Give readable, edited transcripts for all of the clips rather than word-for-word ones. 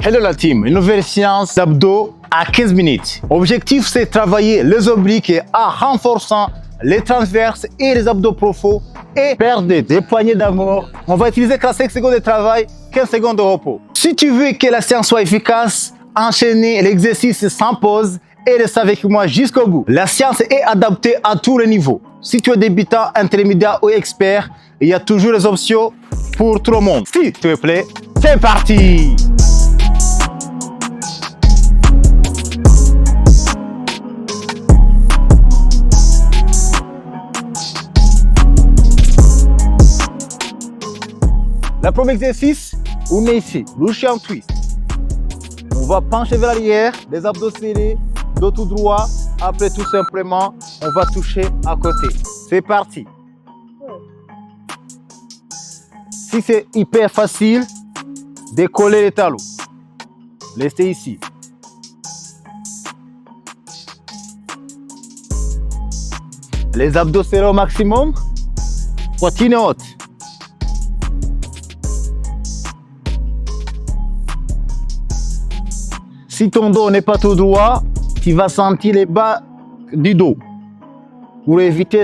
Hello la team, une nouvelle séance d'abdos à 15 minutes. Objectif, c'est travailler les obliques en renforçant les transverses et les abdos profonds et perdre des poignées d'amour. On va utiliser 45 secondes de travail, 15 secondes de repos. Si tu veux que la séance soit efficace, enchaînez l'exercice sans pause et reste avec moi jusqu'au bout. La séance est adaptée à tous les niveaux. Si tu es débutant, intermédiaire ou expert, il y a toujours les options pour tout le monde. S'il te plaît, c'est parti! Le premier exercice, on est ici, Russian twist. On va pencher vers l'arrière, les abdos serrés, dos tout droit. Après, tout simplement, on va toucher à côté. C'est parti. Si c'est hyper facile, décoller les talons. Restez ici. Les abdos serrés au maximum. Poitrine haute. Si ton dos n'est pas tout droit, tu vas sentir les bas du dos. Pour éviter,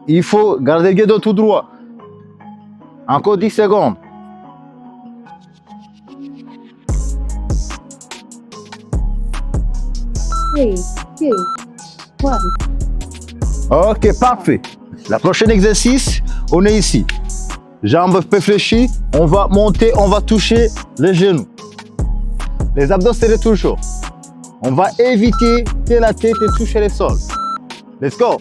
il faut garder le dos tout droit. Encore 10 secondes. Three, two, one. Ok, parfait. Le prochain exercice, on est ici. Jambes réfléchies, on va monter, on va toucher les genoux. Les abdos serrés toujours. On va éviter que la tête touche le sol. Let's go.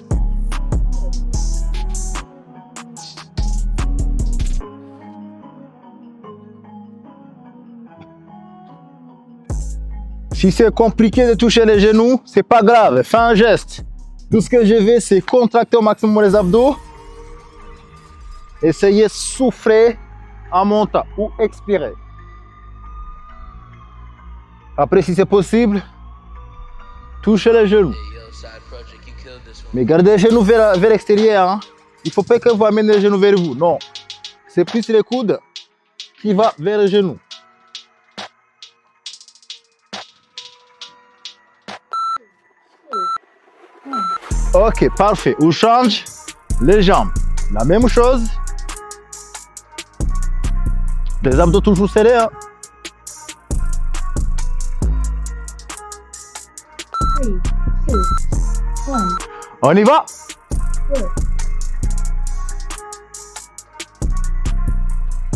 Si c'est compliqué de toucher les genoux, c'est pas grave, fais un geste. Tout ce que je vais, c'est contracter au maximum les abdos. Essayez de souffler en montant ou expirer. Après, si c'est possible, touchez les genoux. Mais gardez les genoux vers l'extérieur. Hein. Il ne faut pas que vous amenez les genoux vers vous. Non. C'est plus les coudes qui vont vers les genoux. Ok, parfait. On change les jambes. La même chose. Les abdos toujours serrés. Hein. Three, two, one. On y va.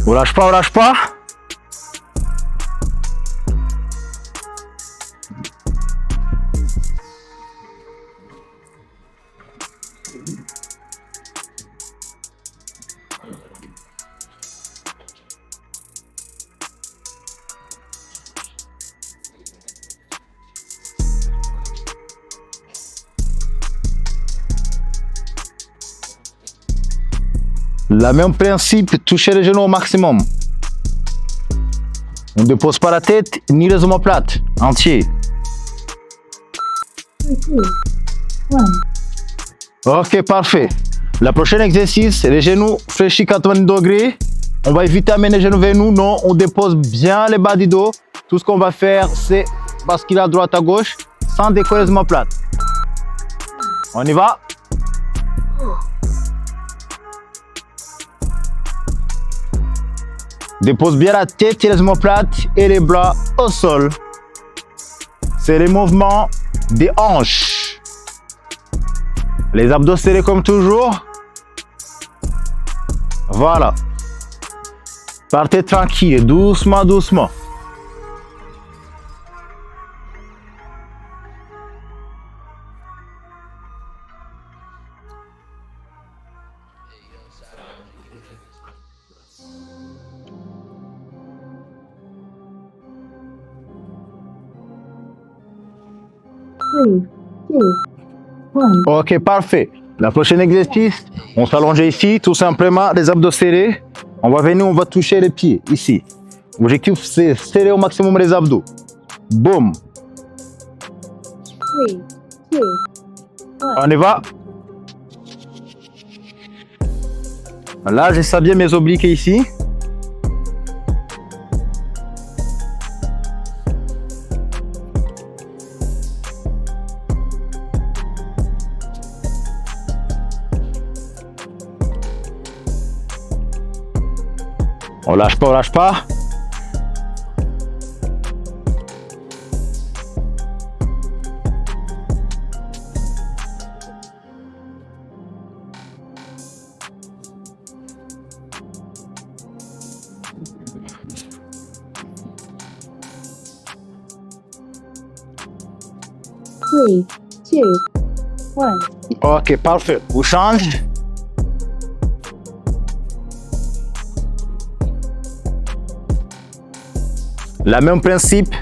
On lâche pas, on lâche pas. Le même principe, toucher les genoux au maximum. On ne dépose pas la tête ni les omoplates, entiers. Three, two, one. Ok, parfait. Le prochain exercice, les genoux fléchis 90 degrés. On va éviter d'amener les genoux vers nous. Non, on dépose bien les bas du dos. Tout ce qu'on va faire, c'est basculer à droite à gauche sans décoller les omoplates. On y va. Dépose bien la tête et les omoplates et les bras au sol. C'est le mouvement des hanches. Les abdos serrés comme toujours. Voilà. Partez tranquille, doucement, doucement. Three, two, one. Ok, parfait. La prochaine exercice, on s'allonge ici, tout simplement, les abdos serrés. On va venir, on va toucher les pieds, ici. L'objectif, c'est serrer au maximum les abdos. Boum. Three, two, one. On y va. Là, je sais bien mes obliques ici. On lâche pas, on lâche pas. Three, two, one. Ok, parfait. On change. Le même principe,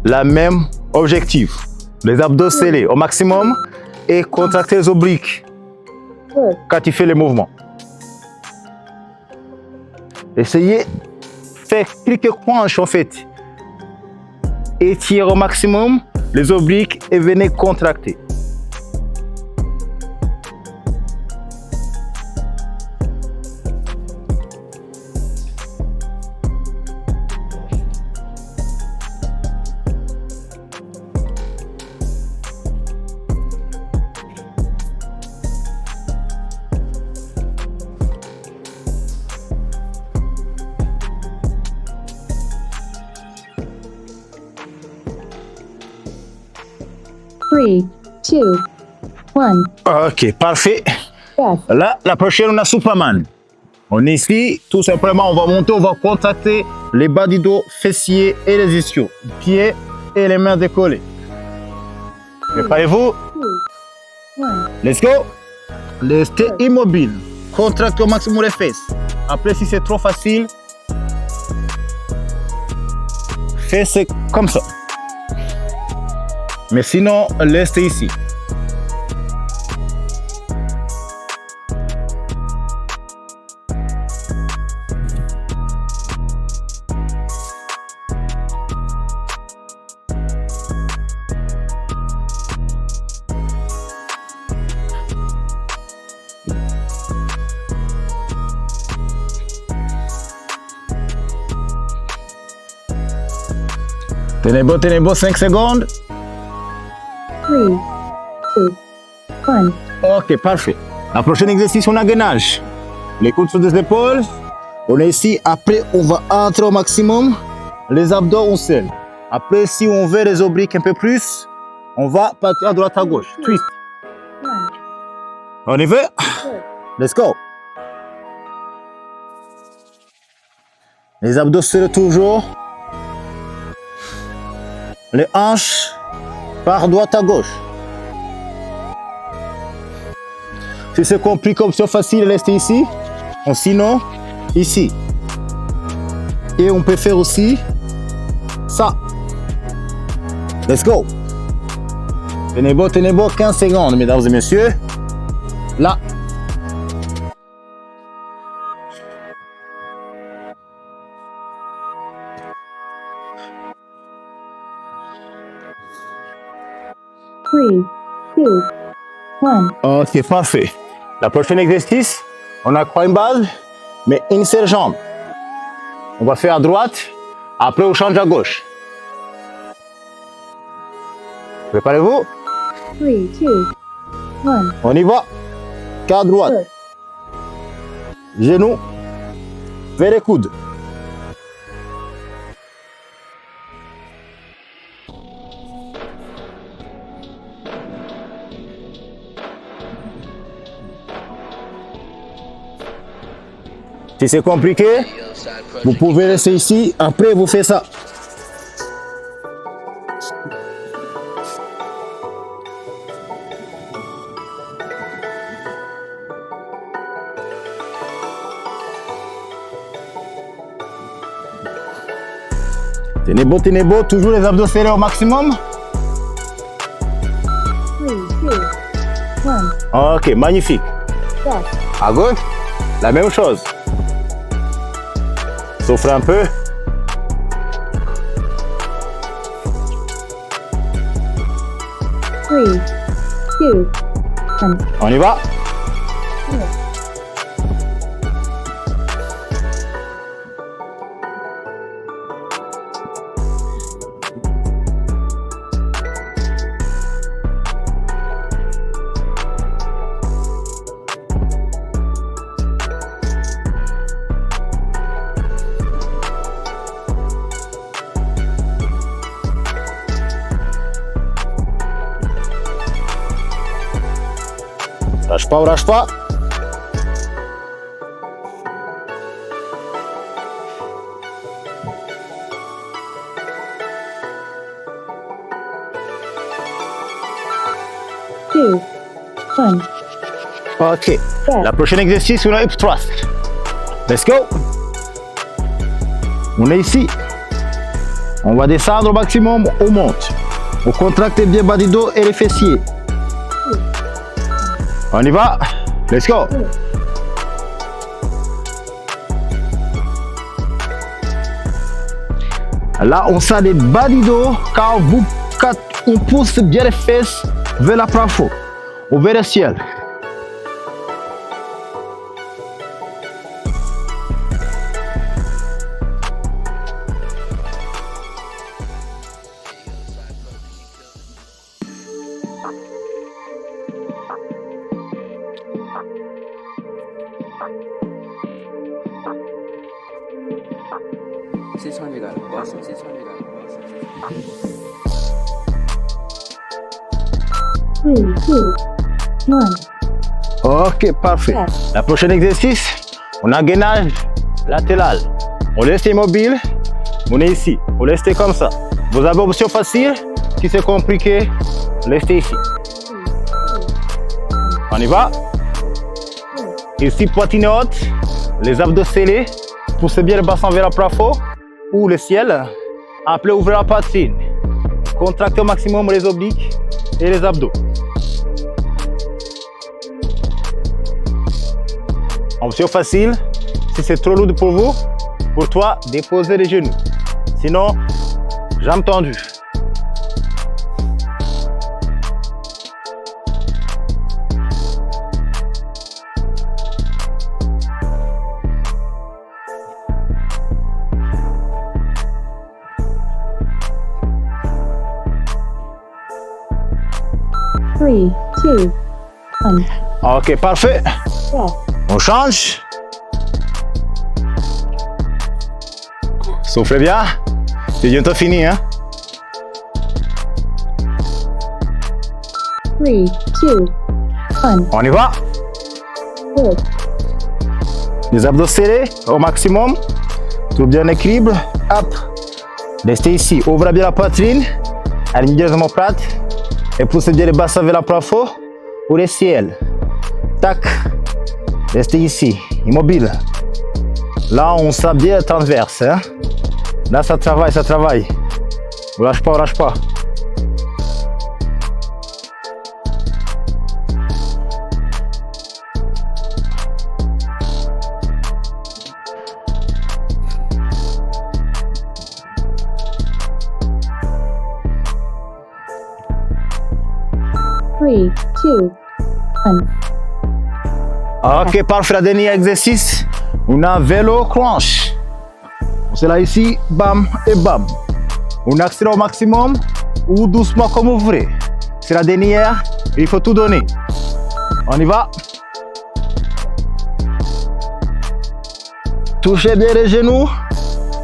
le même objectif. Les abdos scellés au maximum et contracter les obliques Good. quand tu fais les mouvements. Essayez, faire quelques hanches en fait. Étirez au maximum les obliques et venez contracter. Three, two, one. Ok, parfait. Yes. Là, la prochaine, on a Superman. On est ici, tout simplement, on va monter, on va contracter les bas du dos, fessiers et les ischios. Pieds et les mains décollées. Préparez-vous. Two, one. Let's go. Restez immobile. Contractez au maximum les fesses. Après, si c'est trop facile, faites comme ça. Mais sinon, restez ici. Tenez bon, 5 secondes. Three, two, one. Ok, parfait. La prochaine exercice, on a gainage. Les coudes sur les épaules. On est ici. Après, on va entrer au maximum. Les abdos, on serre. Après, si on veut les obliques un peu plus, on va partir à droite, à gauche. Twist. One. On y va? Good. Let's go. Les abdos serrent toujours. Les hanches par droite à gauche. Si c'est compris comme ça facile, restez ici. Ou sinon, ici. Et on peut faire aussi ça. Let's go. Tenez bon, 15 secondes, mesdames et messieurs. Là. Three, two, one. Ok, parfait. La prochaine exercice, on a quoi une base, mais une seule jambe. On va faire à droite, après on change à gauche. Préparez-vous, Three, two, one. on y va. Qu'à droite, Good. genoux, vers les coudes. Si c'est compliqué, vous pouvez rester ici, après vous faites ça. Tenez bon, toujours les abdos serrés au maximum. Three, two, one. Ok, magnifique. Yes. À gauche, la même chose. Soufflez un peu. Three, two, one. On y va. Good. Lâche pas, lâche pas. Two. One. Ok. La prochaine exercice, on a hip thrust. Let's go. On est ici. On va descendre au maximum, on monte. On contracte bien bas du dos et les fessiers. On y va. Let's go. Là, on sent les bas du dos quand on pousse bien les fesses vers la plafond ou vers le ciel. Three, two, one. Ok, parfait. La prochaine exercice, on a gainage latéral. On reste immobile, on est ici. On reste comme ça. Vous avez option facile. Si c'est compliqué, restez ici. On y va. Ici, poitrine haute, les abdos scellés. Poussez bien le bassin vers le plafond ou le ciel. Après, ouvrez la poitrine. Contractez au maximum les obliques et les abdos. Option facile, si c'est trop lourd pour vous, pour toi, déposez les genoux. Sinon, jambes tendues. Three, two, one. Ok, parfait. Rest. On change. Soufflez bien. C'est bientôt fini, hein? Three, two, one. On y va. Good. Les abdos serrés au maximum. Tout bien équilibre. Hop. Restez ici. Ouvrez bien la poitrine. Alignez légèrement plate. Et poussez bien les bassins vers le plafond ou le ciel. Tac. Restez ici, immobile. Là, on sent bien transverse. Hein? Là, ça travaille, ça travaille. On lâche pas, on lâche pas. Three, two, one. Ok, parfait. Le dernier exercice, on a vélo crunch. C'est là ici, bam et bam. On accélère au maximum ou doucement comme vous voulez. C'est la dernière, il faut tout donner. On y va. Touchez bien les genoux,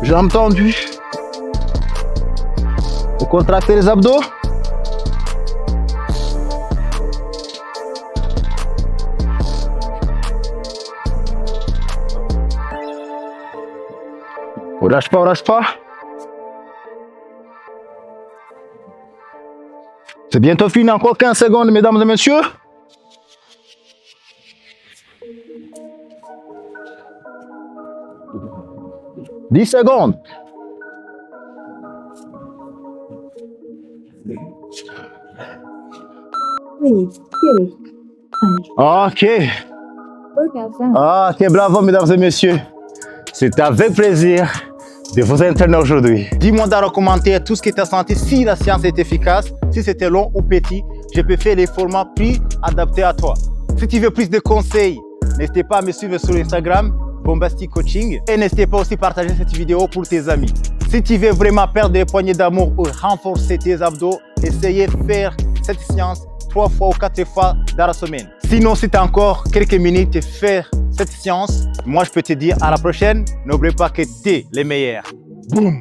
jambes tendues. Vous contractez les abdos. On lâche pas, on lâche pas. C'est bientôt fini, encore 15 secondes, mesdames et messieurs. « 10 secondes. Three, two, one. Ok. Workout done. Ok, bravo, mesdames et messieurs. C'est avec plaisir de vous entraîner aujourd'hui. Dis-moi dans les commentaires tout ce que tu as senti, si la séance est efficace, si c'était long ou petit. Je peux faire les formats plus adaptés à toi. Si tu veux plus de conseils, n'hésitez pas à me suivre sur Instagram, Bombastic Coaching. Et n'hésitez pas aussi à partager cette vidéo pour tes amis. Si tu veux vraiment perdre des poignées d'amour ou renforcer tes abdos, essayez de faire cette séance 3 fois ou 4 fois dans la semaine. Sinon, si tu as encore quelques minutes à faire cette séance, moi je peux te dire à la prochaine. N'oubliez pas que tu es les meilleurs. Boum!